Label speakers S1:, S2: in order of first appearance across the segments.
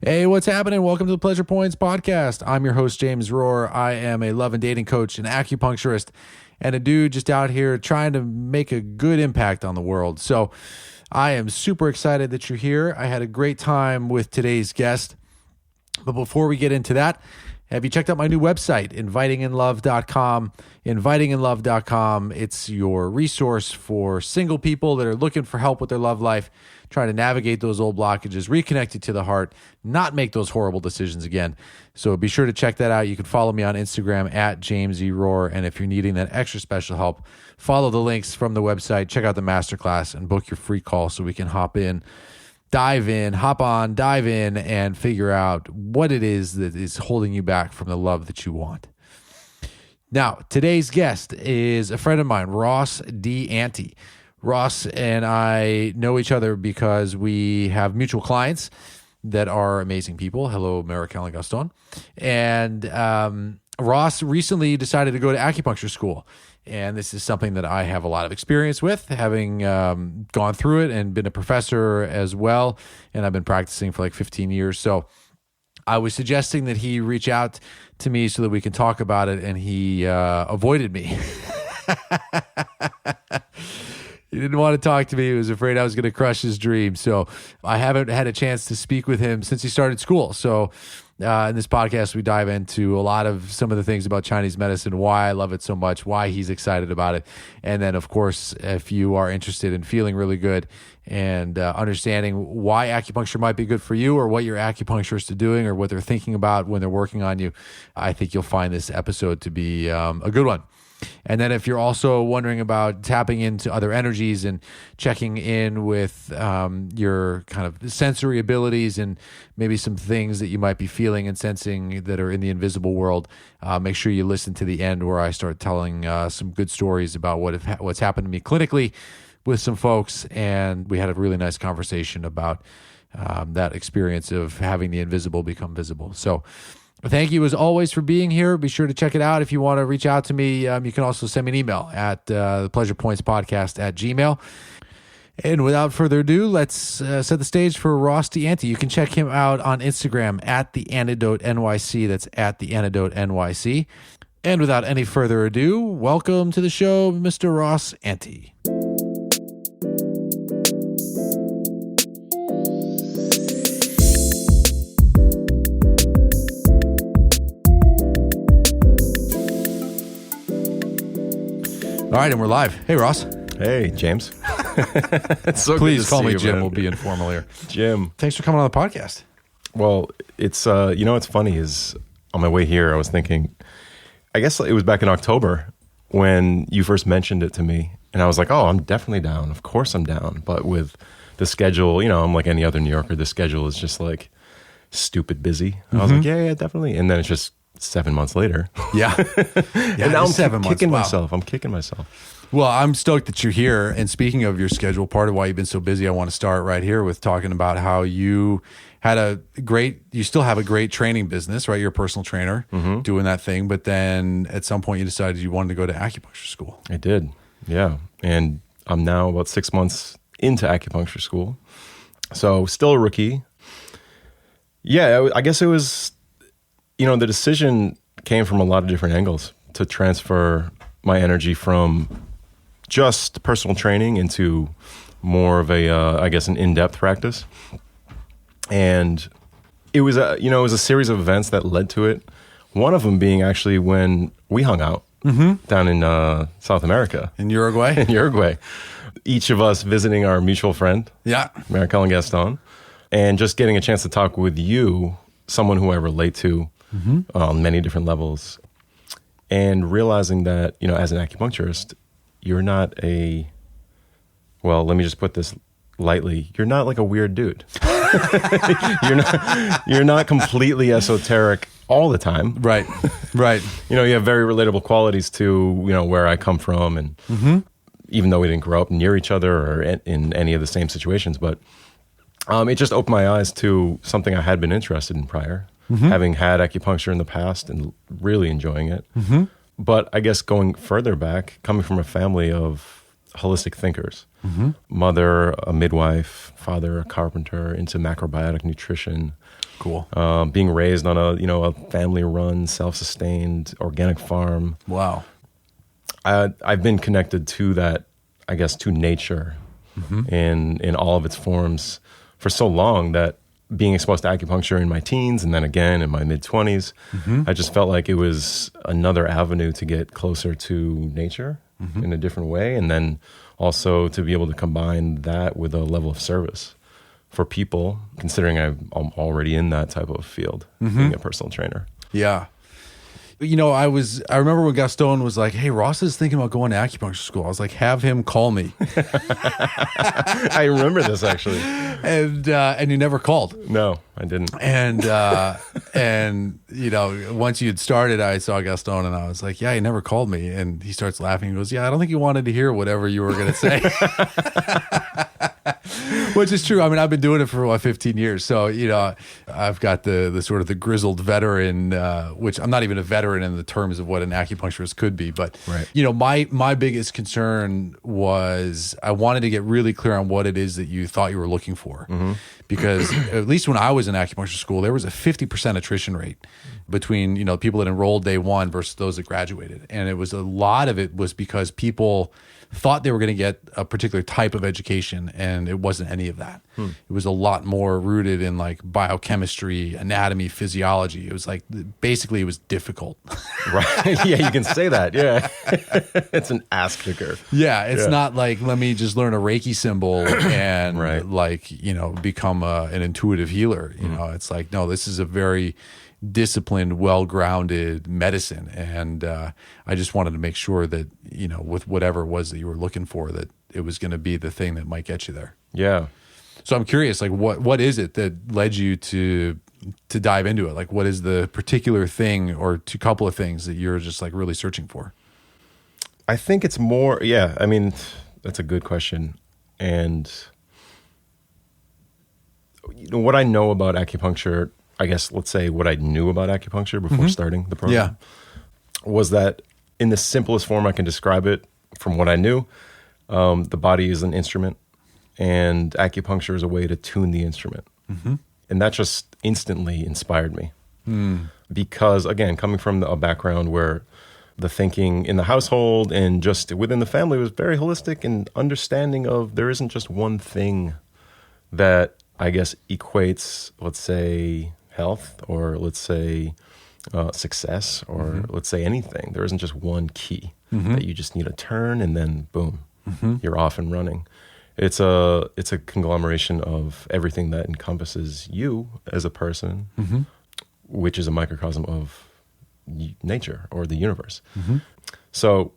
S1: Hey, what's happening? Welcome to the Pleasure Points podcast. I'm your host, James Rohr. I am a love and dating coach, an acupuncturist, and a dude just out here trying to make a good impact on the world. So I am super excited that you're here. I had a great time with today's guest. But before we get into that, have you checked out my new website, invitinginlove.com? Invitinginlove.com. It's your resource for single people that are looking for help with their love life, trying to navigate those old blockages, reconnect you to the heart, not make those horrible decisions again. So be sure to check that out. You can follow me on Instagram at James E. Rohr. And if you're needing that extra special help, follow the links from the website, check out the masterclass, and book your free call so we can hop on, dive in, and figure out what it is that is holding you back from the love that you want. Now, today's guest is a friend of mine, Ross D. Ante. Ross and I know each other because we have mutual clients that are amazing people. Hello, Marical and Gaston. And Ross recently decided to go to acupuncture school. And this is something that I have a lot of experience with, having gone through it and been a professor as well. And I've been practicing for like 15 years. So I was suggesting that he reach out to me so that we can talk about it. And he avoided me. He didn't want to talk to me. He was afraid I was going to crush his dream. So I haven't had a chance to speak with him since he started school. So in this podcast, we dive into a lot of some of the things about Chinese medicine, why I love it so much, why he's excited about it. And then, of course, if you are interested in feeling really good and understanding why acupuncture might be good for you or what your acupuncturists are doing or what they're thinking about when they're working on you, I think you'll find this episode to be a good one. And then if you're also wondering about tapping into other energies and checking in with your kind of sensory abilities and maybe some things that you might be feeling and sensing that are in the invisible world, make sure you listen to the end where I start telling some good stories about what's happened to me clinically with some folks. And we had a really nice conversation about that experience of having the invisible become visible. So thank you as always for being here. Be sure to check it out. If you want to reach out to me, you can also send me an email at thepleasurepointspodcast@gmail.com. And without further ado, let's set the stage for Ross D. Ante. You can check him out on Instagram at The Antidote NYC. That's at The Antidote NYC. And without any further ado, welcome to the show, Mr. Ross Ante. All right, and we're live. Hey, Ross.
S2: Hey, James. So
S1: please call me Jim. Man. We'll be informal here.
S2: Jim.
S1: Thanks for coming on the podcast.
S2: Well, it's, what's funny is on my way here, I was thinking, I guess it was back in October when you first mentioned it to me. And I was like, oh, I'm definitely down. Of course I'm down. But with the schedule, I'm like any other New Yorker. The schedule is just like stupid busy. I was like, yeah, definitely. And then it's just 7 months later.
S1: Yeah.
S2: And now I'm kicking myself. I'm kicking myself.
S1: Well, I'm stoked that you're here. And speaking of your schedule, part of why you've been so busy, I want to start right here with talking about how you had you still have a great training business, right? You're a personal trainer doing that thing. But then at some point you decided you wanted to go to acupuncture school.
S2: I did. Yeah. And I'm now about 6 months into acupuncture school. So still a rookie. Yeah, I guess it was, the decision came from a lot of different angles to transfer my energy from just personal training into more of an in-depth practice. And it was a series of events that led to it. One of them being actually when we hung out down in South America.
S1: In Uruguay?
S2: In Uruguay. Each of us visiting our mutual friend, Marical and Gaston, and just getting a chance to talk with you, someone who I relate to on many different levels, and realizing that, as an acupuncturist, you're not let me just put this lightly, you're not like a weird dude. You're not completely esoteric all the time.
S1: Right.
S2: You have very relatable qualities to, where I come from, and even though we didn't grow up near each other or in any of the same situations, but it just opened my eyes to something I had been interested in prior. Having had acupuncture in the past and really enjoying it. But I guess going further back, coming from a family of holistic thinkers, mother, a midwife, father, a carpenter, into macrobiotic nutrition,
S1: Cool.
S2: Being raised on a family-run, self-sustained organic farm.
S1: Wow.
S2: I've been connected to that, I guess, to nature in all of its forms for so long that being exposed to acupuncture in my teens and then again in my mid-20s, I just felt like it was another avenue to get closer to nature in a different way, and then also to be able to combine that with a level of service for people, considering I'm already in that type of field, being a personal trainer.
S1: Yeah. I remember when Gaston was like, "Hey, Ross is thinking about going to acupuncture school." I was like, "Have him call me."
S2: I remember this actually.
S1: And you never called.
S2: No, I didn't.
S1: And once you had started, I saw Gaston and I was like, "Yeah, he never called me." And he starts laughing. He goes, "Yeah, I don't think you wanted to hear whatever you were going to say." Which is true. I mean, I've been doing it for 15 years. So, I've got the sort of the grizzled veteran, which I'm not even a veteran in the terms of what an acupuncturist could be. But,
S2: right.
S1: My biggest concern was I wanted to get really clear on what it is that you thought you were looking for. Because at least when I was in acupuncture school, there was a 50% attrition rate between, people that enrolled day one versus those that graduated. And a lot of it was because people thought they were going to get a particular type of education, and it wasn't any of that. It was a lot more rooted in like biochemistry, anatomy, physiology. It was like, basically it was difficult.
S2: Right. Yeah, you can say that. Yeah. It's an ass kicker.
S1: Yeah. It's not like, let me just learn a Reiki symbol and become an intuitive healer. It's like, no, this is a very disciplined, well-grounded medicine. And I just wanted to make sure that, with whatever it was that you were looking for, that it was going to be the thing that might get you there.
S2: Yeah.
S1: So I'm curious, like, what is it that led you to dive into it? Like, what is the particular thing or two couple of things that you're just like really searching for?
S2: I think it's more, I mean, that's a good question. And what I know about acupuncture, I guess, let's say what I knew about acupuncture before starting the program, was that in the simplest form I can describe it, from what I knew, the body is an instrument, and acupuncture is a way to tune the instrument. And that just instantly inspired me. Because, again, coming from a background where the thinking in the household and just within the family was very holistic and understanding of there isn't just one thing that, I guess, equates, let's say, health, or let's say success, or let's say anything. There isn't just one key that you just need to turn and then boom, you're off and running. It's a conglomeration of everything that encompasses you as a person, which is a microcosm of nature or the universe. So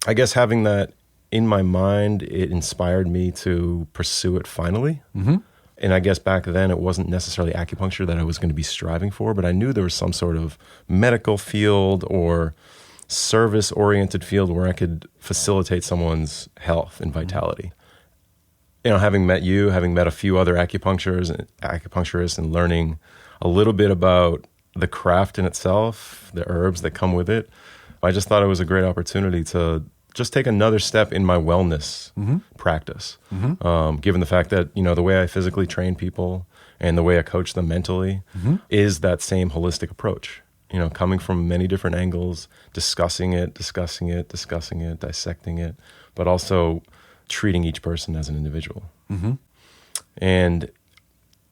S2: I guess having that in my mind, it inspired me to pursue it finally. And I guess back then it wasn't necessarily acupuncture that I was going to be striving for, but I knew there was some sort of medical field or service-oriented field where I could facilitate someone's health and vitality. Having met you, having met a few other acupuncturists and learning a little bit about the craft in itself, the herbs that come with it, I just thought it was a great opportunity to just take another step in my wellness practice. Given the fact that, the way I physically train people and the way I coach them mentally is that same holistic approach. Coming from many different angles, discussing it, dissecting it, but also treating each person as an individual. And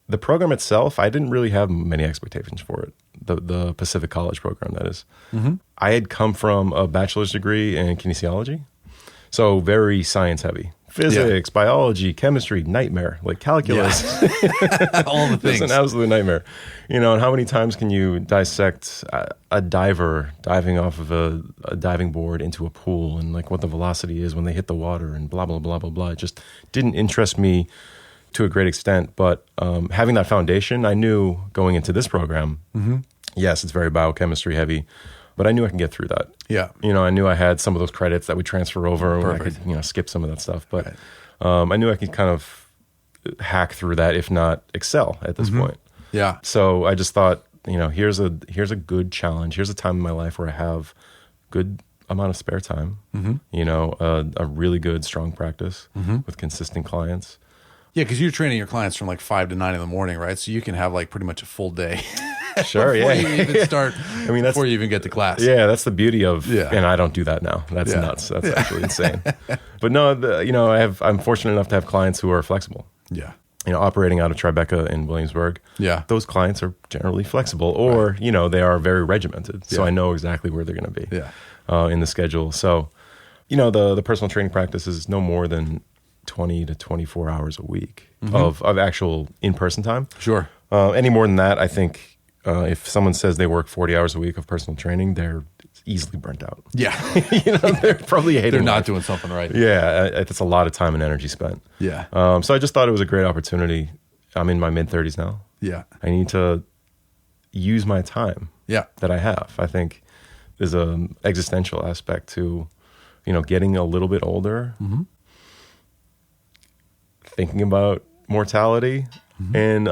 S2: the program itself, I didn't really have many expectations for it. The Pacific College program, that is. I had come from a bachelor's degree in kinesiology, so very science heavy. Physics, biology, chemistry, nightmare, like calculus.
S1: All the things.
S2: It's an absolute nightmare. And how many times can you dissect a diver diving off of a diving board into a pool, and like what the velocity is when they hit the water, and blah, blah, blah, blah, blah. It just didn't interest me to a great extent. But having that foundation, I knew going into this program, yes, it's very biochemistry heavy, but I knew I can get through that.
S1: Yeah.
S2: I knew I had some of those credits that would transfer over, and I could, skip some of that stuff. But I knew I could kind of hack through that, if not excel at this point.
S1: Yeah.
S2: So I just thought, here's a good challenge. Here's a time in my life where I have good amount of spare time, a really good, strong practice with consistent clients.
S1: Yeah, because you're training your clients from like 5 to 9 in the morning, right? So you can have like pretty much a full day.
S2: Sure,
S1: before
S2: yeah.
S1: you even start.
S2: I mean,
S1: before you even get to class.
S2: Yeah, that's the beauty of.
S1: Yeah.
S2: And I don't do that now. That's
S1: Yeah.
S2: nuts. That's actually insane. But no, I'm fortunate enough to have clients who are flexible.
S1: Yeah.
S2: Operating out of Tribeca in Williamsburg.
S1: Yeah.
S2: Those clients are generally flexible, or they are very regimented. So
S1: Yeah.
S2: I know exactly where they're going to be.
S1: Yeah.
S2: In the schedule. So, the personal training practice is no more than 20 to 24 hours a week of actual in-person time.
S1: Sure.
S2: Any more than that, I think if someone says they work 40 hours a week of personal training, they're easily burnt out.
S1: Yeah.
S2: They're probably hating
S1: They're not
S2: life.
S1: doing something right.
S2: Yeah, it's a lot of time and energy spent.
S1: Yeah.
S2: So I just thought it was a great opportunity. I'm in my mid-30s now.
S1: Yeah.
S2: I need to use my time
S1: Yeah.
S2: that I have. I think there's an existential aspect to, getting a little bit older, thinking about mortality, and,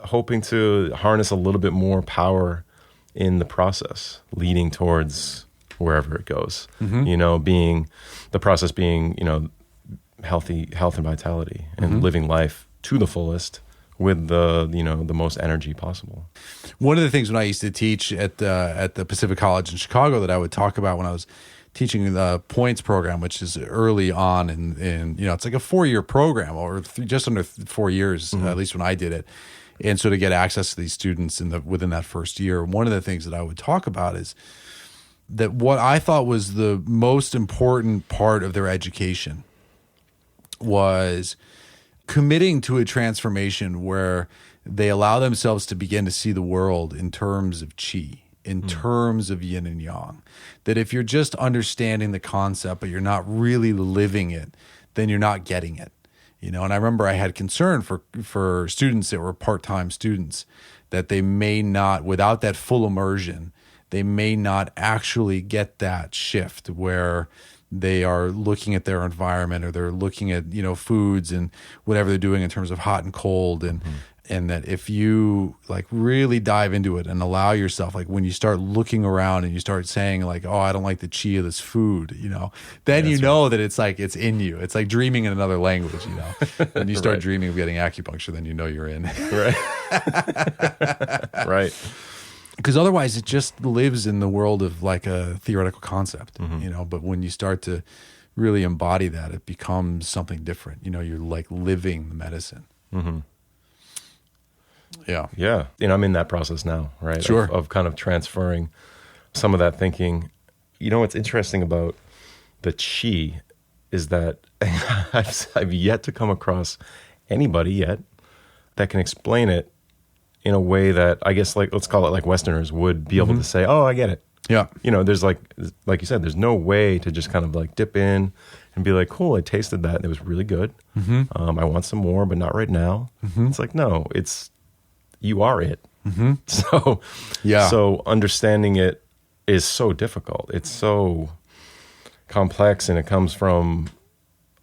S2: hoping to harness a little bit more power in the process, leading towards wherever it goes. Being the process being, health and vitality, and living life to the fullest with the most energy possible.
S1: One of the things when I used to teach at the Pacific College in Chicago that I would talk about when I was teaching the points program, which is early on in it's like a 4-year program, or just under 4 years, at least when I did it. And so to get access to these students within that first year, one of the things that I would talk about is that what I thought was the most important part of their education was committing to a transformation where they allow themselves to begin to see the world in terms of chi, in terms of yin and yang. That if you're just understanding the concept, but you're not really living it, then you're not getting it. And I remember I had concern for students that were part-time students, that they may not, without that full immersion, they may not actually get that shift where they are looking at their environment, or they're looking at, foods and whatever they're doing in terms of hot and cold. And that if you like really dive into it and allow yourself, like when you start looking around and you start saying like, oh, I don't like the chi of this food, then that it's like, it's in you. It's like dreaming in another language, When you start dreaming of getting acupuncture, then you're in.
S2: Right. Right.
S1: Because otherwise it just lives in the world of like a theoretical concept, but when you start to really embody that, it becomes something different. You're like living the medicine. Yeah.
S2: Yeah. I'm in that process now, right?
S1: Sure.
S2: Of kind of transferring some of that thinking. What's interesting about the chi is that I've yet to come across anybody yet that can explain it in a way that I guess, like, let's call it like Westerners would be able to say, oh, I get it.
S1: Yeah.
S2: There's like you said, there's no way to just kind of like dip in and be like, cool, I tasted that and it was really good. I want some more, but not right now. It's like, no, you are it. So,
S1: yeah.
S2: So understanding it is so difficult. It's so complex, and it comes from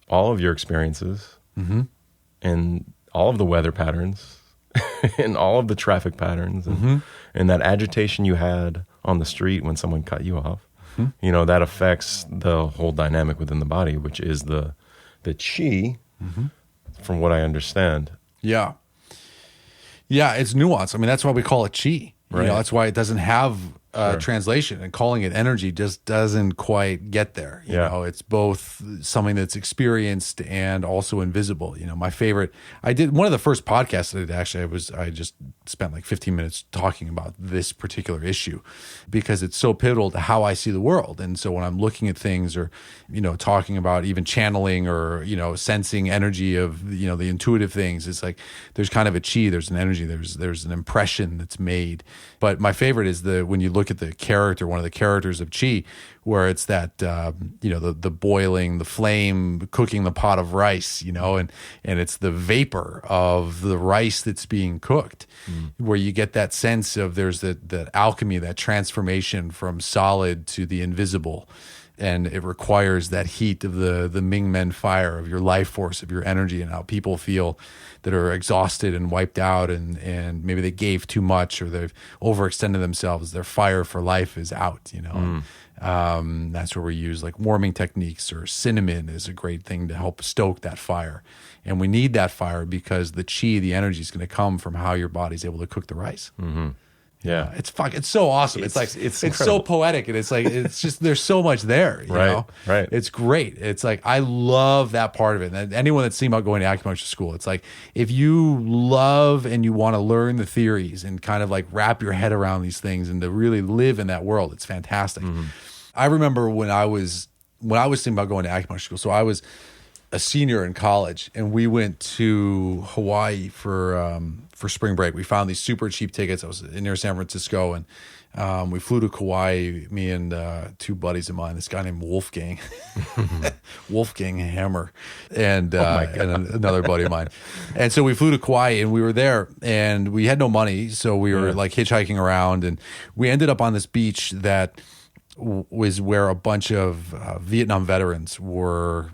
S2: all of your experiences and all of the weather patterns and all of the traffic patterns and that agitation you had on the street when someone cut you off. That affects the whole dynamic within the body, which is the chi, from what I understand.
S1: Yeah. Yeah, it's nuanced. I mean, that's why we call it chi.
S2: Right.
S1: That's why it doesn't have translation, and calling it energy just doesn't quite get there. You know, it's both something that's experienced and also invisible. My favorite, I did one of the first podcasts that I did, actually, I just spent like 15 minutes talking about this particular issue because it's so pivotal to how I see the world. And so when I'm looking at things, or, talking about even channeling or, sensing energy of, the intuitive things, it's like, there's kind of a chi, there's an energy, there's an impression that's made. But my favorite is when you look at the character, one of the characters of chi, where it's that, the boiling, the flame, cooking the pot of rice, and it's the vapor of the rice that's being cooked, where you get that sense of there's that alchemy, that transformation from solid to the invisible. And it requires that heat of the Ming Men fire, of your life force, of your energy, and how people feel that are exhausted and wiped out, and maybe they gave too much or they've overextended themselves. Their fire for life is out, That's where we use like warming techniques, or cinnamon is a great thing to help stoke that fire. And we need that fire because the chi, the energy, is going to come from how your body's able to cook the rice.
S2: Mm-hmm. Yeah.
S1: It's so awesome. It's so poetic, and it's just there's so much there, you know?
S2: Right.
S1: It's great. It's like I love that part of it. And anyone that's thinking about going to acupuncture school, it's like if you love and you want to learn the theories and kind of like wrap your head around these things and to really live in that world, it's fantastic. Mm-hmm. I remember when I was thinking about going to acupuncture school. So I was a senior in college, and we went to Hawaii for spring break. We found these super cheap tickets. I was near San Francisco, and we flew to Kauai, me and two buddies of mine, this guy named Wolfgang, Wolfgang Hammer, and another buddy of mine. And so we flew to Kauai, and we were there, and we had no money, so we were like hitchhiking around, and we ended up on this beach that was where a bunch of Vietnam veterans were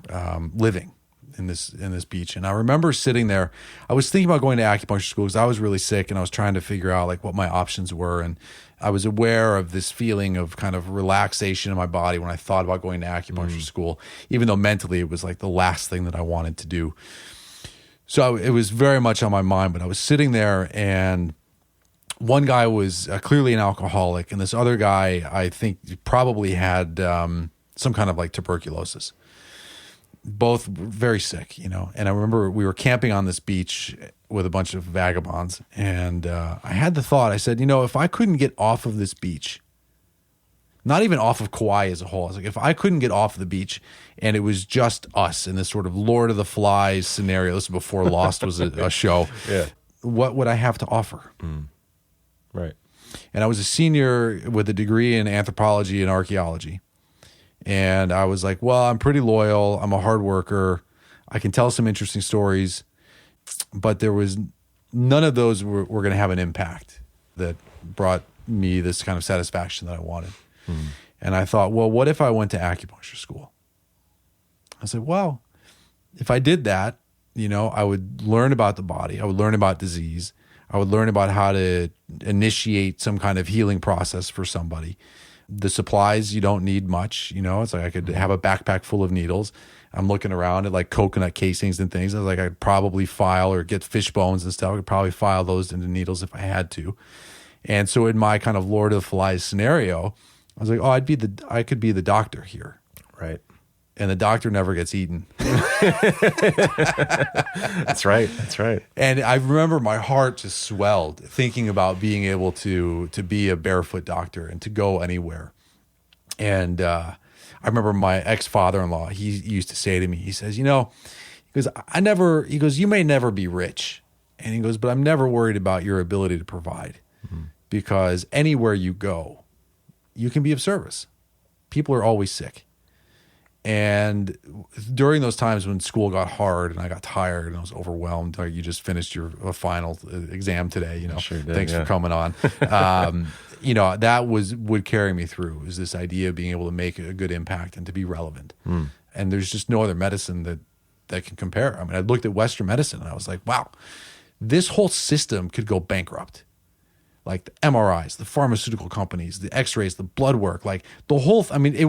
S1: living in this beach. And I remember sitting there. I was thinking about going to acupuncture school because I was really sick, and I was trying to figure out like what my options were. And I was aware of this feeling of kind of relaxation in my body when I thought about going to acupuncture school, even though mentally it was like the last thing that I wanted to do. So it was very much on my mind. But I was sitting there, and one guy was clearly an alcoholic, and this other guy, I think, probably had some kind of like tuberculosis. Both very sick, you know. And I remember we were camping on this beach with a bunch of vagabonds, and I had the thought, I said, you know, if I couldn't get off of this beach, not even off of Kauai as a whole, I was like, if I couldn't get off the beach and it was just us in this sort of Lord of the Flies scenario, this was before Lost was a show, what would I have to offer?
S2: Right.
S1: And I was a senior with a degree in anthropology and archaeology. And I was like, well, I'm pretty loyal. I'm a hard worker. I can tell some interesting stories. But there was none of those were going to have an impact that brought me this kind of satisfaction that I wanted. And I thought, well, what if I went to acupuncture school? I said, well, if I did that, you know, I would learn about the body. I would learn about disease. I would learn about how to initiate some kind of healing process for somebody. The supplies, you don't need much, you know. It's like I could have a backpack full of needles. I'm looking around at like coconut casings and things. I was like, I'd probably file or get fish bones and stuff. I could probably file those into needles if I had to. And so in my kind of Lord of the Flies scenario, I was like, oh, I could be the doctor here.
S2: Right.
S1: And the doctor never gets eaten.
S2: That's right.
S1: And I remember my heart just swelled thinking about being able to be a barefoot doctor and to go anywhere. And I remember my ex-father-in-law, he used to say to me, he says, you know, he goes, you may never be rich. And he goes, but I'm never worried about your ability to provide because anywhere you go, you can be of service. People are always sick. And during those times when school got hard and I got tired and I was overwhelmed, like you just finished your final exam today, you know,
S2: sure did,
S1: thanks for coming on. You know, that would carry me through, is this idea of being able to make a good impact and to be relevant. And there's just no other medicine that can compare. I mean, I looked at Western medicine and I was like, wow, this whole system could go bankrupt. Like the MRIs, the pharmaceutical companies, the x-rays, the blood work, like the whole, I mean, it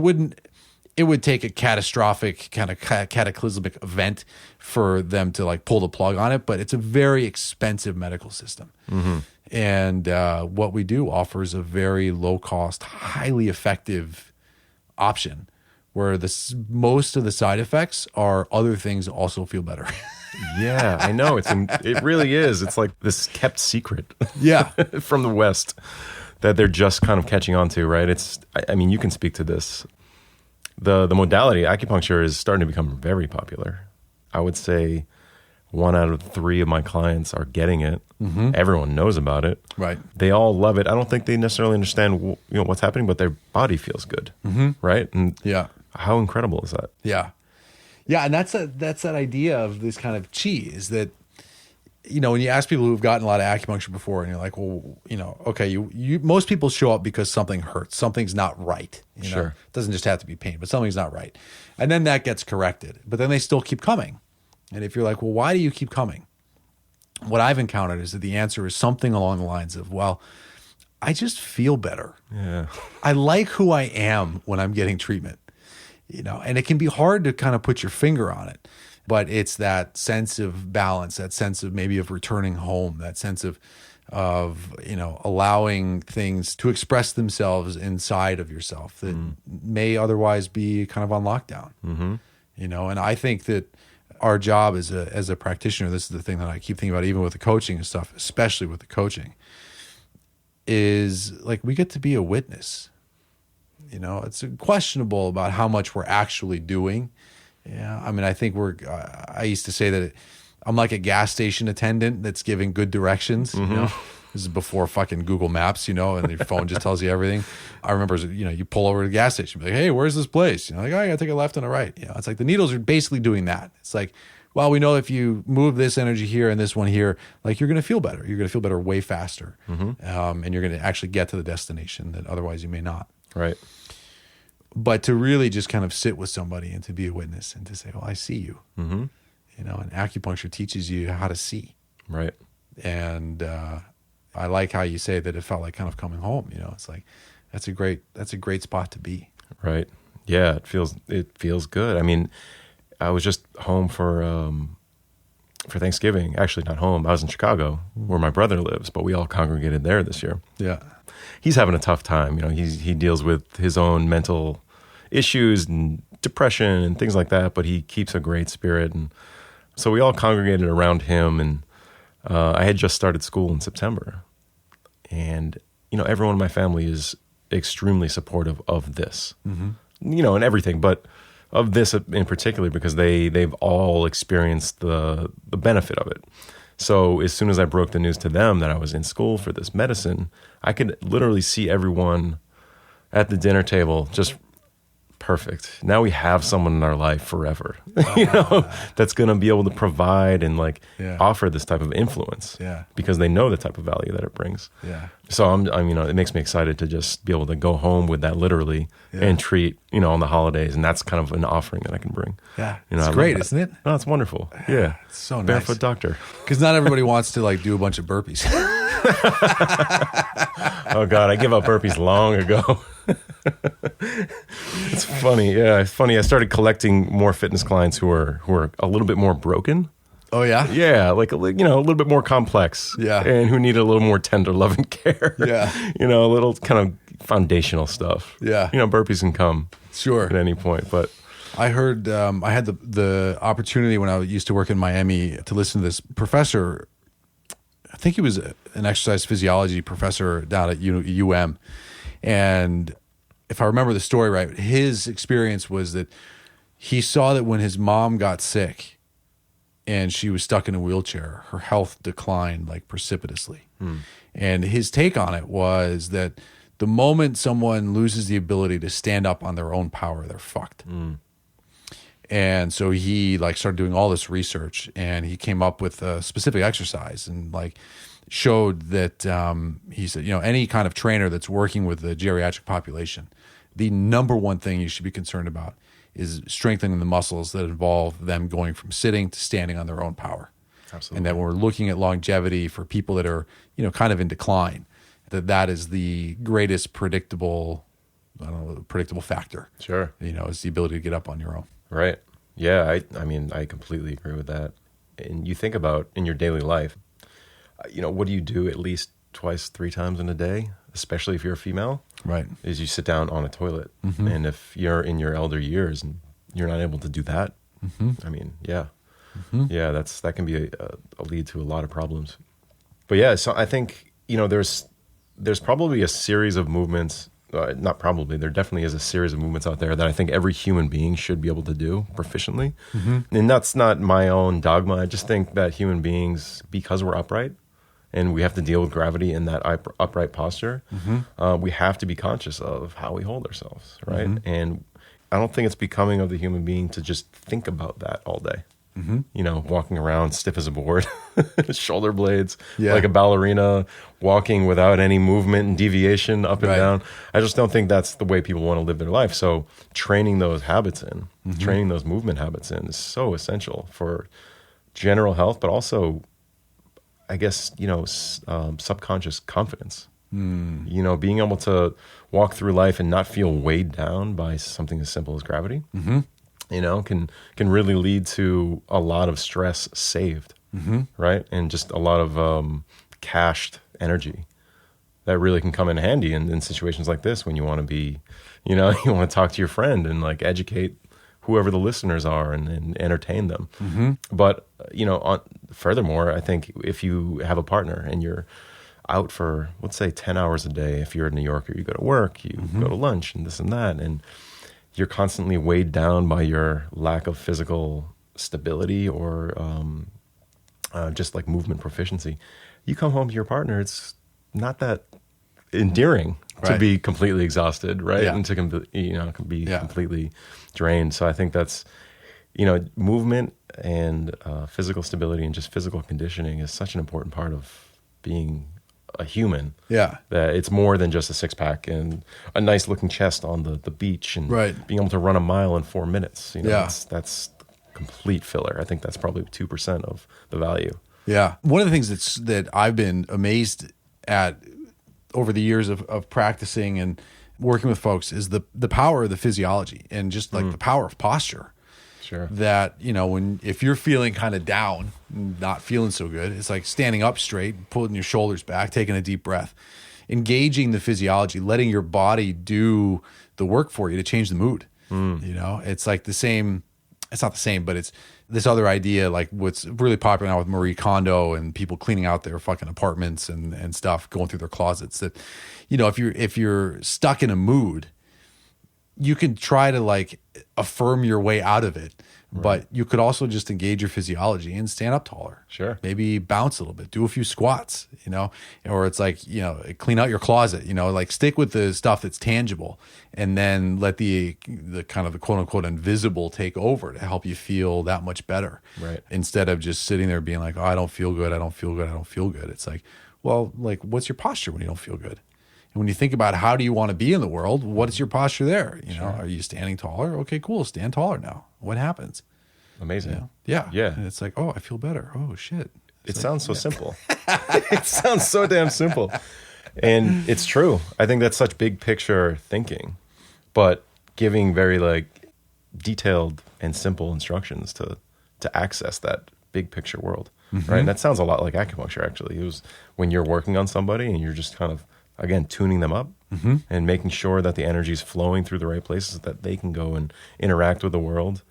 S1: would take a catastrophic kind of cataclysmic event for them to like pull the plug on it, but it's a very expensive medical system. And what we do offers a very low cost, highly effective option where most of the side effects are other things also feel better.
S2: Yeah, I know. It really is. It's like this kept secret from the West that they're just kind of catching on to, right? I mean, you can speak to this. The modality, acupuncture, is starting to become very popular. I would say 1 out of 3 of my clients are getting it. Everyone knows about it.
S1: Right.
S2: They all love it. I don't think they necessarily understand what's happening, but their body feels good. Right? And how incredible is that?
S1: Yeah. Yeah, and that's that idea of this kind of chi, is that, you know, when you ask people who've gotten a lot of acupuncture before, and you're like, well, you know, okay, you most people show up because something hurts, something's not right. You know? It doesn't just have to be pain, but something's not right, and then that gets corrected. But then they still keep coming, and if you're like, well, why do you keep coming? What I've encountered is that the answer is something along the lines of, well, I just feel better.
S2: Yeah.
S1: I like who I am when I'm getting treatment, and it can be hard to kind of put your finger on it, but it's that sense of balance, that sense of maybe of returning home, that sense of allowing things to express themselves inside of yourself that may otherwise be kind of on lockdown. And I think that our job as a practitioner, this is the thing that I keep thinking about, even with the coaching and stuff, especially with the coaching, is like we get to be a witness. It's questionable about how much we're actually doing. Yeah, I mean, I think I used to say that I'm like a gas station attendant that's giving good directions. This is before fucking Google Maps, and your phone just tells you everything. I remember, you pull over to the gas station, be like, hey, where's this place? Like, oh, I got to take a left and a right. It's like the needles are basically doing that. It's like, well, we know if you move this energy here and this one here, like you're going to feel better. You're going to feel better way faster. And you're going to actually get to the destination that otherwise you may not.
S2: Right.
S1: But to really just kind of sit with somebody and to be a witness and to say, well, I see you. And acupuncture teaches you how to see.
S2: Right.
S1: And I like how you say that it felt like kind of coming home. It's like that's a great spot to be.
S2: Right. Yeah, it feels good. I mean, I was just home for Thanksgiving. Actually, not home. I was in Chicago, where my brother lives, but we all congregated there this year.
S1: Yeah.
S2: He's having a tough time. He deals with his own mental issues and depression and things like that, but he keeps a great spirit. And so we all congregated around him, and I had just started school in September. And, everyone in my family is extremely supportive of this, and everything, but of this in particular, because they've all experienced the benefit of it. So as soon as I broke the news to them that I was in school for this medicine, I could literally see everyone at the dinner table just perfect. Now we have someone in our life forever, that's going to be able to provide and offer this type of influence, because they know the type of value that it brings.
S1: Yeah.
S2: So it makes me excited to just be able to go home with that literally and treat, on the holidays. And that's kind of an offering that I can bring.
S1: Yeah. It's great, isn't it?
S2: Oh, it's wonderful. Yeah.
S1: It's so nice.
S2: Barefoot doctor.
S1: Because not everybody wants to do a bunch of burpees.
S2: Oh God, I give up burpees long ago. It's funny. Yeah, it's funny. I started collecting more fitness clients who are a little bit more broken.
S1: Oh yeah?
S2: Yeah, a little bit more complex.
S1: Yeah.
S2: And who need a little more tender loving care.
S1: Yeah.
S2: A little kind of foundational stuff.
S1: Yeah.
S2: Burpees can come.
S1: Sure.
S2: At any point, but
S1: I heard I had the opportunity when I used to work in Miami to listen to this professor. I think he was an exercise physiology professor down at UM. And if I remember the story right, his experience was that he saw that when his mom got sick and she was stuck in a wheelchair, her health declined precipitously. And his take on it was that the moment someone loses the ability to stand up on their own power, they're fucked. And so he started doing all this research, and he came up with a specific exercise and showed that he said, any kind of trainer that's working with the geriatric population, the number one thing you should be concerned about is strengthening the muscles that involve them going from sitting to standing on their own power.
S2: Absolutely.
S1: And that when we're looking at longevity for people that are, kind of in decline, that is the greatest predictable factor.
S2: Sure.
S1: Is the ability to get up on your own.
S2: Right. Yeah. I completely agree with that. And you think about in your daily life, what do you do at least twice, 3 times in a day, especially if you're a female?
S1: Right.
S2: Is you sit down on a toilet. And if you're in your elder years and you're not able to do that, yeah. Yeah, that can be a lead to a lot of problems. But yeah, so I think, there's probably a series of movements. Not probably, there definitely is a series of movements out there that I think every human being should be able to do proficiently. And that's not my own dogma. I just think that human beings, because we're upright and we have to deal with gravity in that upright posture, we have to be conscious of how we hold ourselves, right? And I don't think it's becoming of the human being to just think about that all day. Walking around stiff as a board, shoulder blades, like a ballerina, walking without any movement and deviation up and down. I just don't think that's the way people want to live their life. So training those habits in, training those movement habits in is so essential for general health, but also, I guess, subconscious confidence. You know, being able to walk through life and not feel weighed down by something as simple as gravity, you know, can really lead to a lot of stress saved, right? And just a lot of cached energy that really can come in handy in situations like this when you want to be, you know, you want to talk to your friend and like educate whoever the listeners are and entertain them. But, you know, furthermore, I think if you have a partner and you're out for, let's say, 10 hours a day, if you're in New York or you go to work, you go to lunch and this and that, and you're constantly weighed down by your lack of physical stability or just like movement proficiency, you come home to your partner, it's not that endearing to be completely exhausted, right? And to be completely drained. So I think that's, you know, movement and physical stability and just physical conditioning is such an important part of being a human. That it's more than just a six pack and a nice looking chest on the beach and being able to run a mile in 4 minutes. You know, that's complete filler. I think that's probably 2% of the value.
S1: One of the things that I've been amazed at over the years of practicing and working with folks is the power of the physiology and just like the power of posture. That, you know, if you're feeling kind of down, not feeling so good, it's like standing up straight, pulling your shoulders back, taking a deep breath, engaging the physiology, letting your body do the work for you to change the mood. You know, it's like the same. It's not the same, but it's this other idea, like what's really popular now with Marie Kondo and people cleaning out their fucking apartments and stuff, going through their closets. That, you know, if you're stuck in a mood, you can try to like affirm your way out of it, but you could also just engage your physiology and stand up taller. Maybe bounce a little bit, do a few squats, you know, or it's like, you know, clean out your closet, you know, like stick with the stuff that's tangible and then let the kind of the quote unquote invisible take over to help you feel that much better. Instead of just sitting there being like, oh, I don't feel good. I don't feel good. I don't feel good. It's like, well, like what's your posture when you don't feel good? And when you think about how do you want to be in the world, what is your posture there? You know, are you standing taller? Okay, cool. Stand taller now. What happens?
S2: Amazing.
S1: You know? Yeah. And it's like, oh, I feel better. Oh, shit.
S2: It sounds so simple. It sounds so damn simple. And it's true. I think that's such big picture thinking, but giving very like detailed and simple instructions to access that big picture world. Right. And that sounds a lot like acupuncture, actually. It was when you're working on somebody and you're just kind of, again, tuning them up and making sure that the energy is flowing through the right places that they can go and interact with the world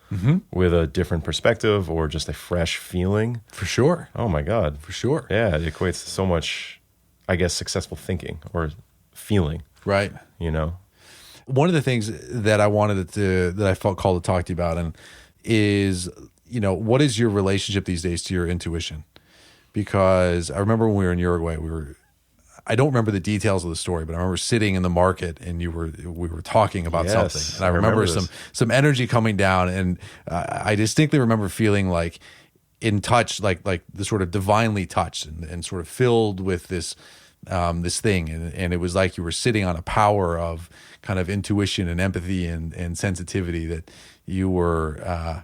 S2: with a different perspective or just a fresh feeling.
S1: For sure.
S2: Oh, my God.
S1: For sure.
S2: Yeah, it equates to so much, I guess, successful thinking or feeling.
S1: Right.
S2: You know?
S1: One of the things that I that I felt called to talk to you about is, you know, what is your relationship these days to your intuition? Because I remember when we were in Uruguay, I don't remember the details of the story, but I remember sitting in the market and we were talking about something, and I remember some energy coming down, and I distinctly remember feeling like in touch, like the sort of divinely touched and sort of filled with this thing, and it was like you were sitting on a power of kind of intuition and empathy and sensitivity that you were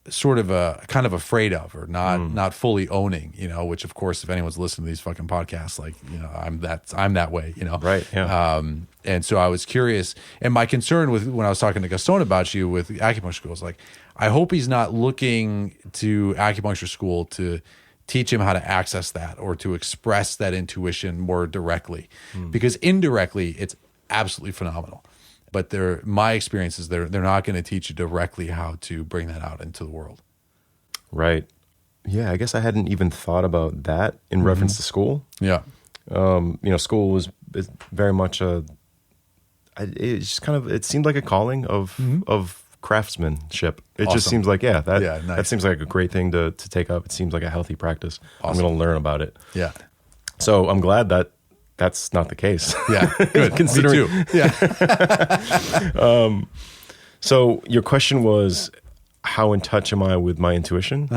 S1: sort of kind of afraid of or not fully owning, you know, which of course, if anyone's listening to these fucking podcasts, like, you know, I'm that way, you know?
S2: Right. Yeah.
S1: And so I was curious, and my concern when I was talking to Gaston about you with Acupuncture School is like, I hope he's not looking to Acupuncture School to teach him how to access that or to express that intuition more directly, because indirectly it's absolutely phenomenal. But my experience is they're not going to teach you directly how to bring that out into the world. Right.
S2: Yeah, I guess I hadn't even thought about that in reference to school.
S1: Yeah.
S2: You know, school is very much it's just kind of, it seemed like a calling of craftsmanship. It just seems like, nice. That seems like a great thing to take up. It seems like a healthy practice. Awesome. I'm going to learn about it.
S1: Yeah.
S2: So I'm glad that that's not the case.
S1: Yeah, good.
S2: Considering,
S1: me too. Yeah.
S2: So your question was, how in touch am I with my intuition?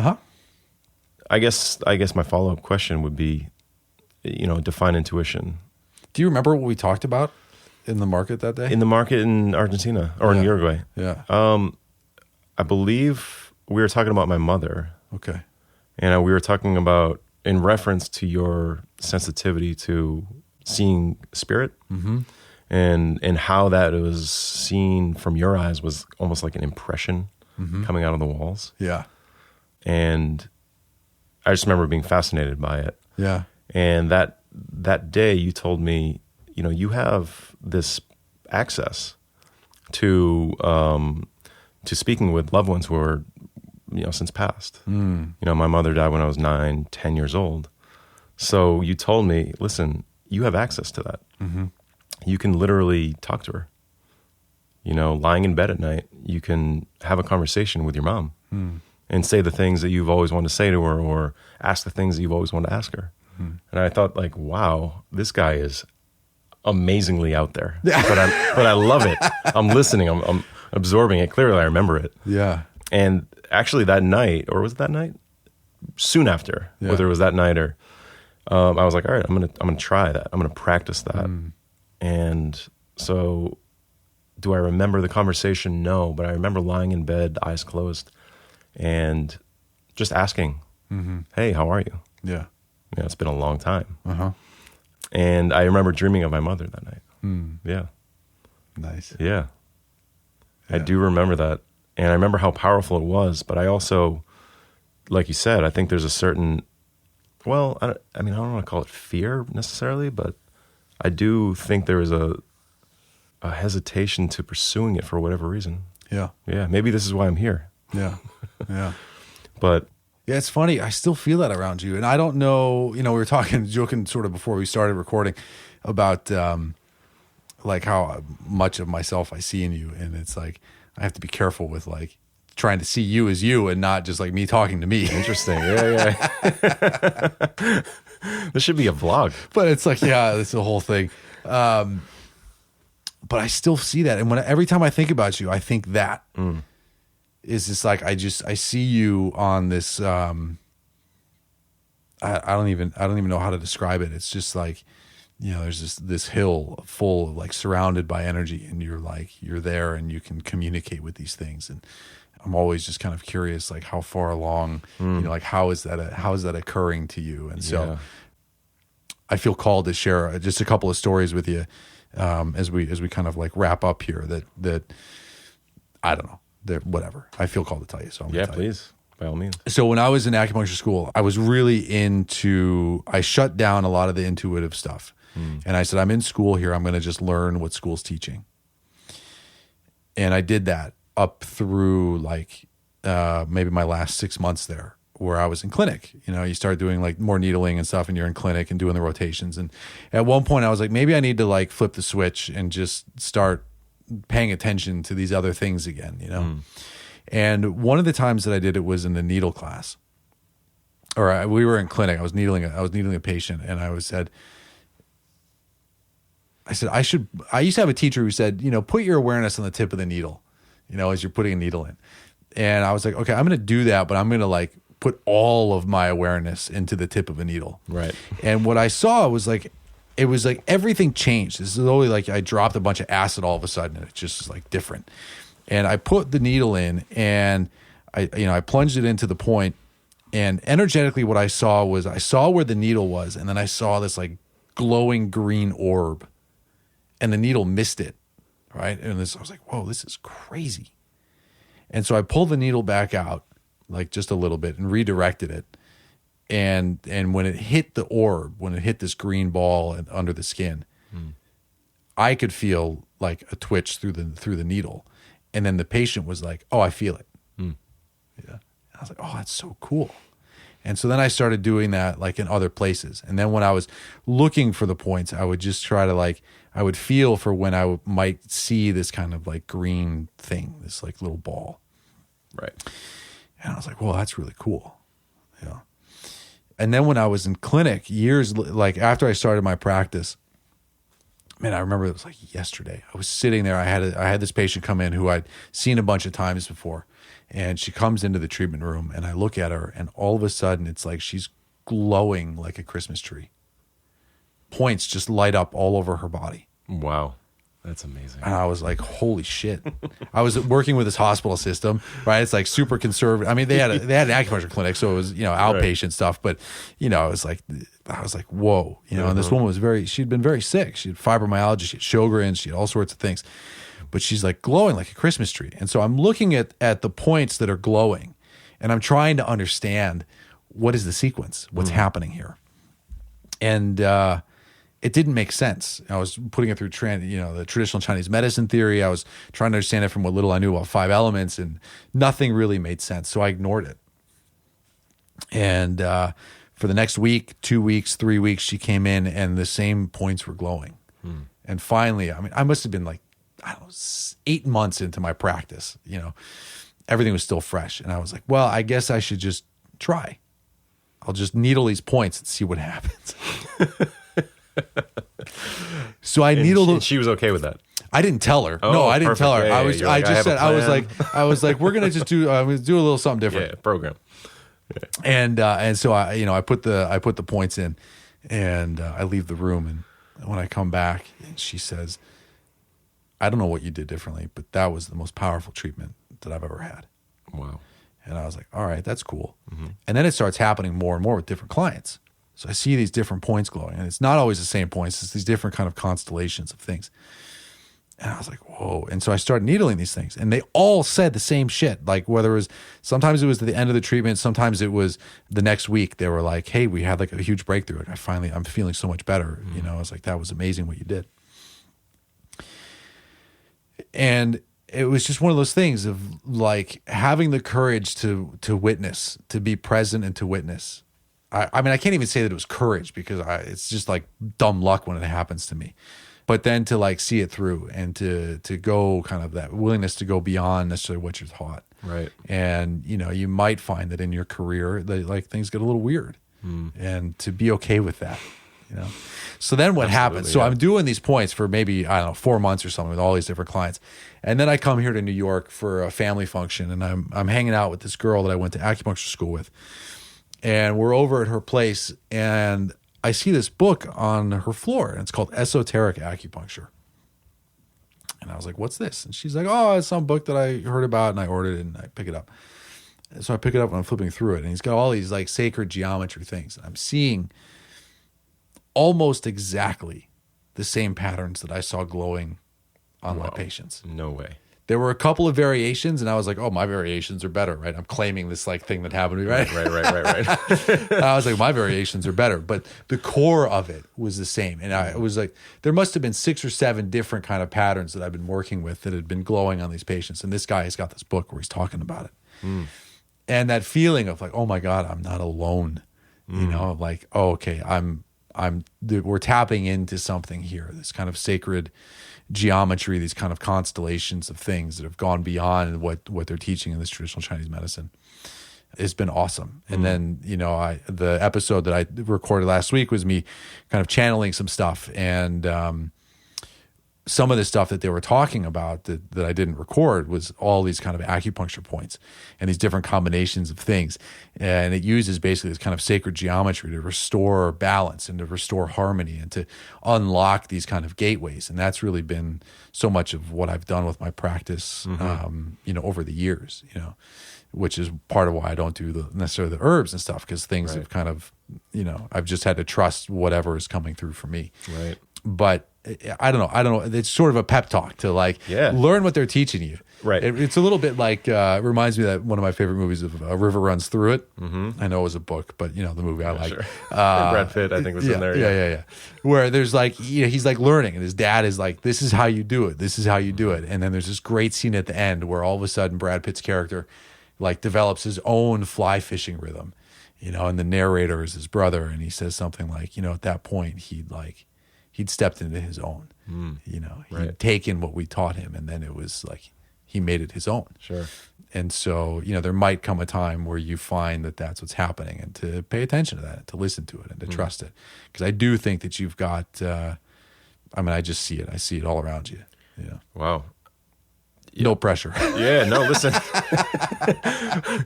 S2: I guess my follow-up question would be, you know, define intuition.
S1: Do you remember what we talked about in the market that day?
S2: In the market in Argentina or in Uruguay?
S1: Yeah.
S2: I believe we were talking about my mother.
S1: Okay.
S2: And we were talking about in reference to your sensitivity to seeing spirit, and how that was seen from your eyes was almost like an impression coming out of the walls.
S1: Yeah.
S2: And I just remember being fascinated by it.
S1: Yeah.
S2: And that day you told me, you have this access to speaking with loved ones who are, since passed. My mother died when I was 9, 10 years old. So you told me, listen, you have access to that. You can literally talk to her. Lying in bed at night, you can have a conversation with your mom and say the things that you've always wanted to say to her, or ask the things that you've always wanted to ask her. And I thought, like, wow, this guy is amazingly out there. But I love it. I'm listening. I'm absorbing it. Clearly, I remember it.
S1: Yeah.
S2: And actually, that night, or was it that night? Soon after, whether it was that night or, I was like, all right, I'm gonna try that. I'm gonna practice that. And so, do I remember the conversation? No, but I remember lying in bed, eyes closed, and just asking, "Hey, how are you?"
S1: Yeah.
S2: It's been a long time. And I remember dreaming of my mother that night. Yeah.
S1: Nice.
S2: Yeah. I do remember that. And I remember how powerful it was. But I also, like you said, I think there's a certain, I don't want to call it fear necessarily, but I do think there is a hesitation to pursuing it for whatever reason.
S1: Yeah.
S2: Yeah. Maybe this is why I'm here.
S1: Yeah. Yeah.
S2: But
S1: yeah, it's funny. I still feel that around you. And I don't know, we were joking sort of before we started recording about like how much of myself I see in you. And it's like, I have to be careful with like trying to see you as you and not just like me talking to me.
S2: Interesting. Yeah. This should be a vlog.
S1: But it's like, yeah, it's the whole thing. But I still see that. And every time I think about you, I think that. Is just like I see you on this I don't even know how to describe it. It's just like, there's this hill full of like surrounded by energy, and you're there and you can communicate with these things. And I'm always just kind of curious, like how far along, like how is that occurring to you? And so I feel called to share just a couple of stories with you as we kind of like wrap up here that I don't know. Whatever. I feel called to tell you. So I'm gonna tell
S2: please. By all means.
S1: So when I was in acupuncture school, I was really I shut down a lot of the intuitive stuff. And I said, I'm in school here. I'm going to just learn what school's teaching. And I did that up through like maybe my last 6 months there, where I was in clinic. You start doing like more needling and stuff, and you're in clinic and doing the rotations. And at one point I was like, maybe I need to like flip the switch and just start paying attention to these other things again, And one of the times that I did it was in the needle class, we were in clinic. I was needling a patient, and I said, I used to have a teacher who said, put your awareness on the tip of the needle, as you're putting a needle in. And I was like, okay, I'm going to do that, but I'm going to like put all of my awareness into the tip of a needle.
S2: Right.
S1: And what I saw was like, it was like everything changed. This is only like I dropped a bunch of acid all of a sudden, and it's just like different. And I put the needle in, and I plunged it into the point, and energetically what I saw where the needle was, and then I saw this like glowing green orb, and the needle missed it, right? And I was like, whoa, this is crazy. And so I pulled the needle back out, like just a little bit, and redirected it. And when it hit the orb, when it hit this green ball under the skin, I could feel like a twitch through the needle. And then the patient was like, oh, I feel it. Yeah. I was like, oh, that's so cool. And so then I started doing that like in other places. And then when I was looking for the points, I would just try to I would feel for when I might see this kind of like green thing, this like little ball.
S2: Right.
S1: And I was like, well, that's really cool. Yeah. And then when I was in clinic years, like after I started my practice, man, I remember it was like yesterday. I was sitting there. I had this patient come in who I'd seen a bunch of times before, and she comes into the treatment room, and I look at her, and all of a sudden it's like she's glowing like a Christmas tree. Points just light up all over her body.
S2: Wow. That's amazing.
S1: And I was like, holy shit. I was working with this hospital system, right? It's like super conservative. I mean, they had an acupuncture clinic, so it was, outpatient stuff, but it was like, I was like, whoa, and this woman she'd been very sick. She had fibromyalgia, she had Sjogren's, she had all sorts of things, but she's like glowing like a Christmas tree. And so I'm looking at the points that are glowing, and I'm trying to understand what is the sequence, what's happening here. And, it didn't make sense. I was putting it through the traditional Chinese medicine theory. I was trying to understand it from what little I knew about 5 elements, and nothing really made sense. So I ignored it. And for the next week, 2 weeks, 3 weeks, she came in and the same points were glowing. And finally, I must have been like, 8 months into my practice, everything was still fresh. And I was like, well, I guess I should just try. I'll just needle these points and see what happens. So I needled.
S2: And she was okay with that.
S1: I didn't tell her.
S2: Oh,
S1: no, I didn't
S2: perfect.
S1: tell her.
S2: Yeah,
S1: I was like, we're gonna just do a little something different.
S2: Yeah, program.
S1: Yeah. And so I put the points in, and I leave the room, and when I come back, she says, I don't know what you did differently, but that was the most powerful treatment that I've ever had.
S2: Wow.
S1: And I was like, all right, that's cool. And then it starts happening more and more with different clients. So I see these different points glowing, and it's not always the same points. It's these different kind of constellations of things. And I was like, whoa. And so I started needling these things, and they all said the same shit. Like whether it was, sometimes it was at the end of the treatment, sometimes it was the next week. They were like, hey, we had like a huge breakthrough. And I'm feeling so much better. I was like, that was amazing what you did. And it was just one of those things of like having the courage to witness, to be present and to witness. I mean, I can't even say that it was courage because it's just like dumb luck when it happens to me. But then to like see it through and to go kind of that willingness to go beyond necessarily what you're taught.
S2: Right.
S1: And, you might find that in your career that like things get a little weird and to be okay with that, So then what happens? So I'm doing these points for maybe, 4 months or something with all these different clients. And then I come here to New York for a family function, and I'm hanging out with this girl that I went to acupuncture school with. And we're over at her place, and I see this book on her floor, and it's called Esoteric Acupuncture. And I was like, what's this? And she's like, oh, it's some book that I heard about, and I ordered it, and I pick it up. And so I pick it up, and I'm flipping through it, and he's got all these like sacred geometry things. I'm seeing almost exactly the same patterns that I saw glowing on my patients.
S2: No way.
S1: There were a couple of variations, and I was like, oh, my variations are better, right? I'm claiming this like thing that happened to me, right?
S2: Right.
S1: I was like, my variations are better, but the core of it was the same. And I was like, there must have been 6 or 7 different kind of patterns that I've been working with that had been glowing on these patients. And this guy has got this book where he's talking about it. And that feeling of like, oh my God, I'm not alone, like, oh, okay, we're tapping into something here, this kind of sacred geometry, these kind of constellations of things that have gone beyond what they're teaching in this traditional Chinese medicine. It's been awesome. And then, the episode that I recorded last week was me kind of channeling some stuff, and some of the stuff that they were talking about that I didn't record was all these kind of acupuncture points and these different combinations of things. And it uses basically this kind of sacred geometry to restore balance and to restore harmony and to unlock these kind of gateways. And that's really been so much of what I've done with my practice, over the years, which is part of why I don't do necessarily the herbs and stuff, because things have kind of, I've just had to trust whatever is coming through for me.
S2: Right.
S1: But I don't know. It's sort of a pep talk to learn what they're teaching you.
S2: Right.
S1: It's a little bit like, it reminds me that one of my favorite movies of A River Runs Through It. I know it was a book, but the movie I like.
S2: Sure. Brad Pitt, I think, was in there.
S1: Yeah. Where there's like, he's like learning, and his dad is like, this is how you do it. This is how you do it. And then there's this great scene at the end where all of a sudden Brad Pitt's character like develops his own fly fishing rhythm, and the narrator is his brother. And he says something like, at that point he'd stepped into his own, he'd taken what we taught him, and then it was like he made it his own.
S2: Sure.
S1: And so, there might come a time where you find that that's what's happening, and to pay attention to that, to listen to it, and to trust it. Because I do think that you've got, I just see it. I see it all around you. Yeah.
S2: Wow.
S1: No pressure.
S2: Yeah, no, listen.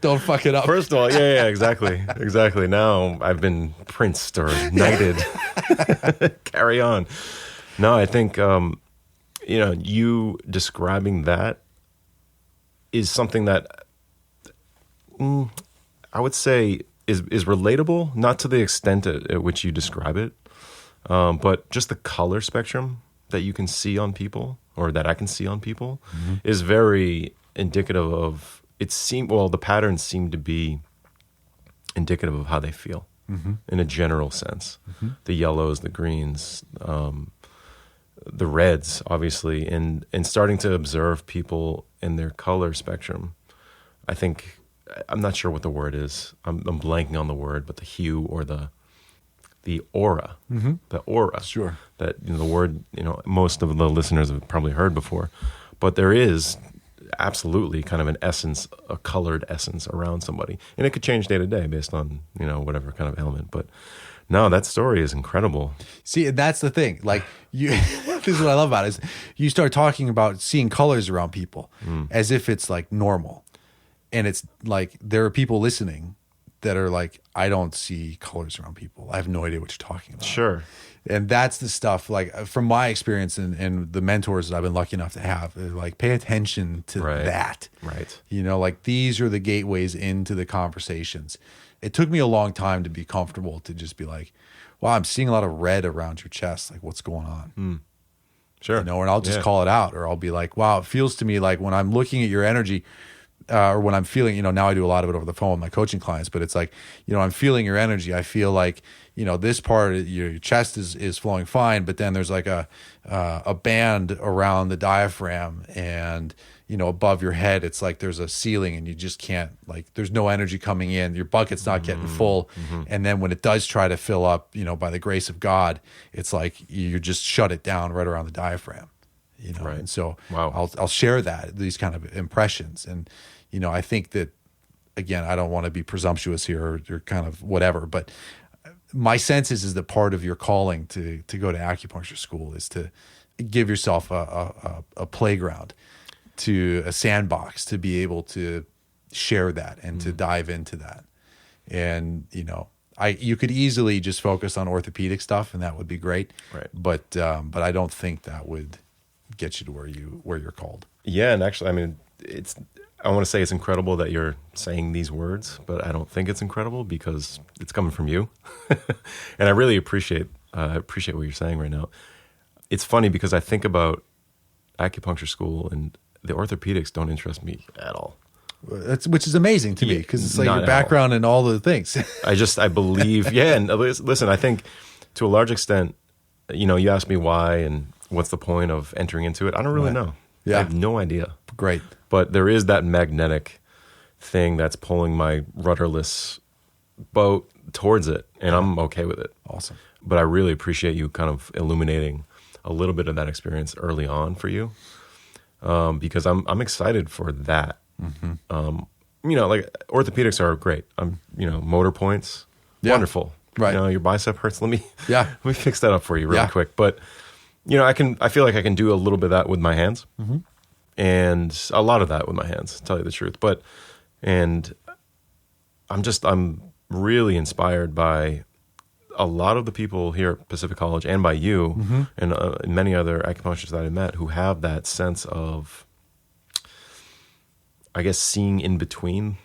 S1: Don't fuck it up.
S2: First of all, yeah, exactly. Now I've been princed or knighted. Carry on. No, I think you describing that is something that I would say is relatable, not to the extent at which you describe it, but just the color spectrum that you can see on people, or that I can see on people, is very indicative of, the patterns seem to be indicative of how they feel in a general sense. The yellows, the greens, the reds, obviously, and starting to observe people in their color spectrum. I think, I'm not sure what the word is. I'm blanking on the word, but the hue or the aura, the aura.
S1: Sure.
S2: That, the word, most of the listeners have probably heard before, but there is absolutely kind of an essence, a colored essence around somebody, and it could change day to day based on whatever kind of element. But no, that story is incredible.
S1: See, that's the thing. Like this is what I love about it, is you start talking about seeing colors around people as if it's like normal. And it's like, there are people listening that are like, I don't see colors around people. I have no idea what you're talking about.
S2: Sure.
S1: And that's the stuff, like, from my experience and the mentors that I've been lucky enough to have, they're like, pay attention to that.
S2: Right.
S1: Like, these are the gateways into the conversations. It took me a long time to be comfortable to just be like, wow, I'm seeing a lot of red around your chest. Like, what's going on?
S2: Sure.
S1: And I'll just call it out, or I'll be like, wow, it feels to me like when I'm looking at your energy, or when I'm feeling, now I do a lot of it over the phone with my coaching clients, but it's like, I'm feeling your energy. I feel like, this part of your chest is flowing fine, but then there's like a band around the diaphragm, and, above your head, it's like there's a ceiling, and you just can't, like, there's no energy coming in. Your bucket's not getting full. And then when it does try to fill up, by the grace of God, it's like you just shut it down right around the diaphragm.
S2: Right.
S1: And so
S2: Wow.
S1: I'll share these kind of impressions. And, I think that, again, I don't want to be presumptuous here or kind of whatever, but my sense is that part of your calling to go to acupuncture school is to give yourself a playground, to a sandbox, to be able to share that and to dive into that. And, you could easily just focus on orthopedic stuff, and that would be great.
S2: Right.
S1: But I don't think that would get you to where you're called.
S2: Yeah. And actually, I mean, I want to say it's incredible that you're saying these words, but I don't think it's incredible because it's coming from you. And I really appreciate what you're saying right now. It's funny because I think about acupuncture school, and the orthopedics don't interest me at all.
S1: Which is amazing to me, because it's like
S2: Not
S1: your
S2: at
S1: background and all the things.
S2: I believe, and listen, I think to a large extent, you asked me why and what's the point of entering into it. I don't really know.
S1: Yeah.
S2: I have no idea.
S1: Great.
S2: But there is that magnetic thing that's pulling my rudderless boat towards it, and I'm okay with it.
S1: Awesome.
S2: But I really appreciate you kind of illuminating a little bit of that experience early on for you, because I'm excited for that. Like, orthopedics are great. Motor points, wonderful.
S1: Right.
S2: Your bicep hurts. Let me fix that up for you real quick. But I feel like I can do a little bit of that with my hands. And a lot of that with my hands, to tell you the truth. And I'm really inspired by a lot of the people here at Pacific College, and by you, and many other acupuncturists that I met, who have that sense of, I guess, seeing in between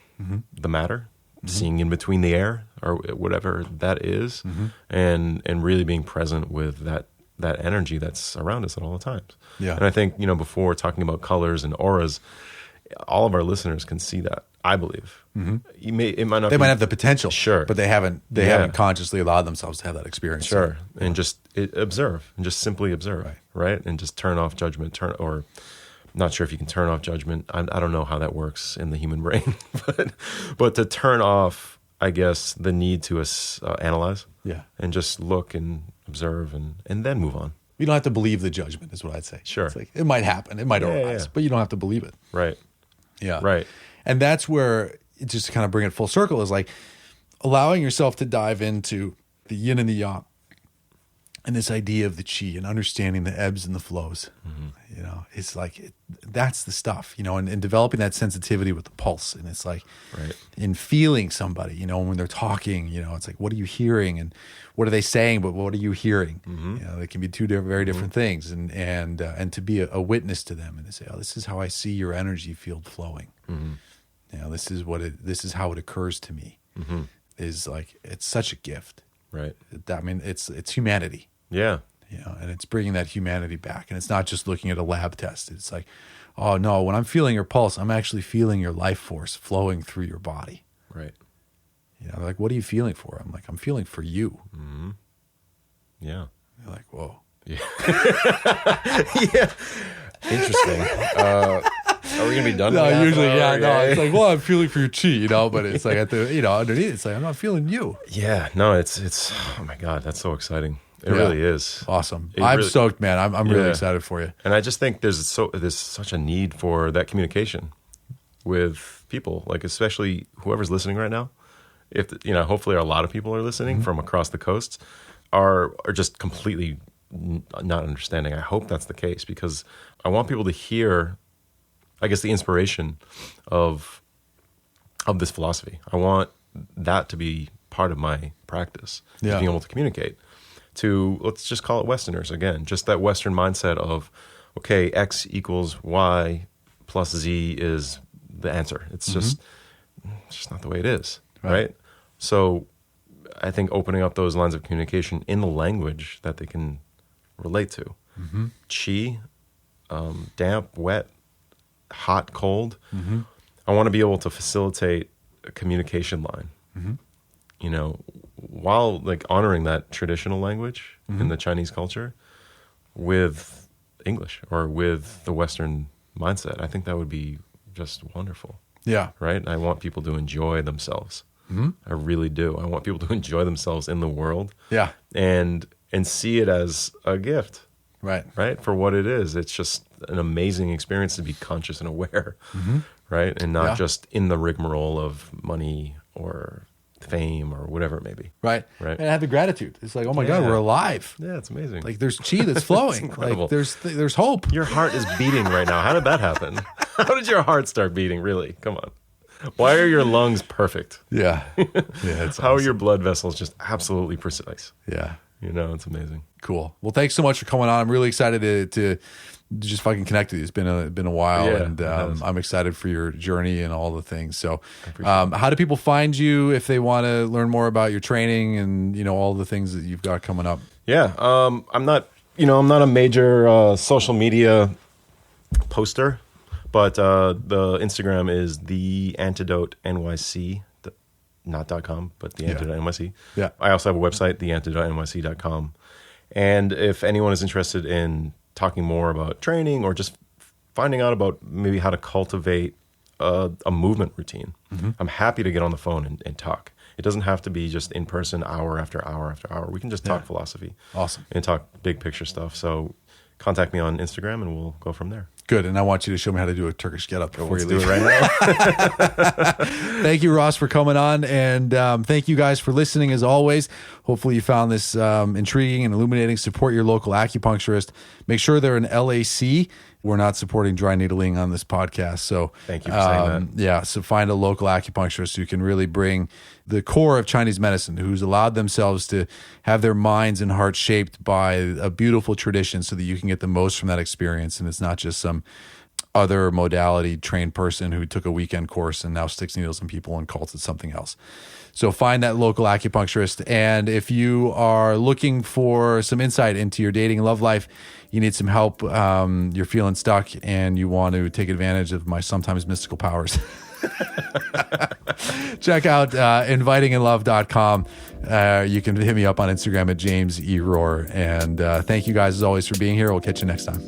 S2: the matter, seeing in between the air, or whatever that is, and really being present with that energy that's around us at all the times. Yeah. And I think, before talking about colors and auras, all of our listeners can see that, I believe. It might not.
S1: They might have the potential,
S2: sure,
S1: but they haven't consciously allowed themselves to have that experience.
S2: Sure. And just observe, and just simply observe, right? And just turn off judgment, or not sure if you can turn off judgment. I don't know how that works in the human brain, but to turn off, I guess, the need to analyze, and just look and observe, and then move on.
S1: You don't have to believe the judgment, is what I'd say.
S2: Sure.
S1: It's like, it might happen, it might arise, but you don't have to believe it.
S2: Right.
S1: Yeah.
S2: Right.
S1: And that's where, just to kind of bring it full circle, is like allowing yourself to dive into the yin and the yang, And this idea of the chi and understanding the ebbs and the flows, you know, it's like, that's the stuff, you know, and developing that sensitivity with the pulse. And it's like, in feeling somebody, you know, when they're talking, you know, it's like, what are you hearing and what are they saying, but what are you hearing? You know, they can be two very different things. And to be a witness to them and to say, oh, this is how I see your energy field flowing. You know, this is how it occurs to me, is like, it's such a gift.
S2: Right.
S1: I mean, it's humanity.
S2: Yeah.
S1: You know, and it's bringing that humanity back. And it's not just looking at a lab test. It's like, oh no, when I'm feeling your pulse, I'm actually feeling your life force flowing through your body.
S2: Right.
S1: You know, like, what are you feeling for? I'm like, I'm feeling for you.
S2: Yeah.
S1: You're like, whoa.
S2: Yeah. Yeah. Interesting. Are we gonna be done?
S1: No, usually, it's like, well, I'm feeling for your chi, you know, but it's like underneath, it's like, I'm not feeling you.
S2: Yeah, no, it's oh my God, that's so exciting. It really is.
S1: Awesome. I'm stoked, man. I'm really excited for you.
S2: And I just think there's such a need for that communication with people, like especially whoever's listening right now. If you know, hopefully a lot of people are listening from across the coasts are just completely not understanding. I hope that's the case because I want people to hear, I guess, the inspiration of this philosophy. I want that to be part of my practice, being able to communicate to, let's just call it Westerners again, just that Western mindset of, okay, X equals Y plus Z is the answer. It's just not the way it is, right? So I think opening up those lines of communication in the language that they can relate to. Chi, damp, wet, hot, cold. I want to be able to facilitate a communication line, you know, while like honoring that traditional language in the Chinese culture with English or with the Western mindset. I think that would be just wonderful.
S1: Yeah.
S2: Right. I want people to enjoy themselves. I really do. I want people to enjoy themselves in the world. Yeah. And see it as a gift. Right. For what it is. It's just an amazing experience to be conscious and aware. Right. And not just in the rigmarole of money or fame or whatever it may be. Right. And have the gratitude. It's like, oh my God, we're alive. Yeah, it's amazing. Like there's chi that's flowing. Like there's hope. Your heart is beating right now. How did that happen? How did your heart start beating? Really? Come on. Why are your lungs perfect? Yeah. It's how are your blood vessels just absolutely precise? Yeah. You know, it's amazing. Cool. Well, thanks so much for coming on. I'm really excited to just fucking connect with you. It's been a while, and I'm excited for your journey and all the things. So, how do people find you if they want to learn more about your training and you know all the things that you've got coming up? Yeah, I'm not a major social media poster, but the Instagram is the Antidote NYC. Not .com, but the Antidote NYC. Yeah. I also have a website, theantidotenyc.com. And if anyone is interested in talking more about training or just finding out about maybe how to cultivate a movement routine, I'm happy to get on the phone and talk. It doesn't have to be just in person, hour after hour after hour. We can just talk philosophy. Awesome. And talk big picture stuff. So contact me on Instagram and we'll go from there. Good. And I want you to show me how to do a Turkish get-up before you leave. Let's do it right now. Thank you, Ross, for coming on. And thank you guys for listening as always. Hopefully you found this intriguing and illuminating. Support your local acupuncturist. Make sure they're an LAC. We're not supporting dry needling on this podcast. So thank you for saying that. Yeah. So find a local acupuncturist who can really bring the core of Chinese medicine, who's allowed themselves to have their minds and hearts shaped by a beautiful tradition so that you can get the most from that experience. And it's not just some other modality trained person who took a weekend course and now sticks needles in people and calls it something else. So find that local acupuncturist. And if you are looking for some insight into your dating and love life, you need some help, you're feeling stuck and you want to take advantage of my sometimes mystical powers, check out invitinginlove.com. You can hit me up on Instagram at James E. Rohr. And thank you guys as always for being here. We'll catch you next time.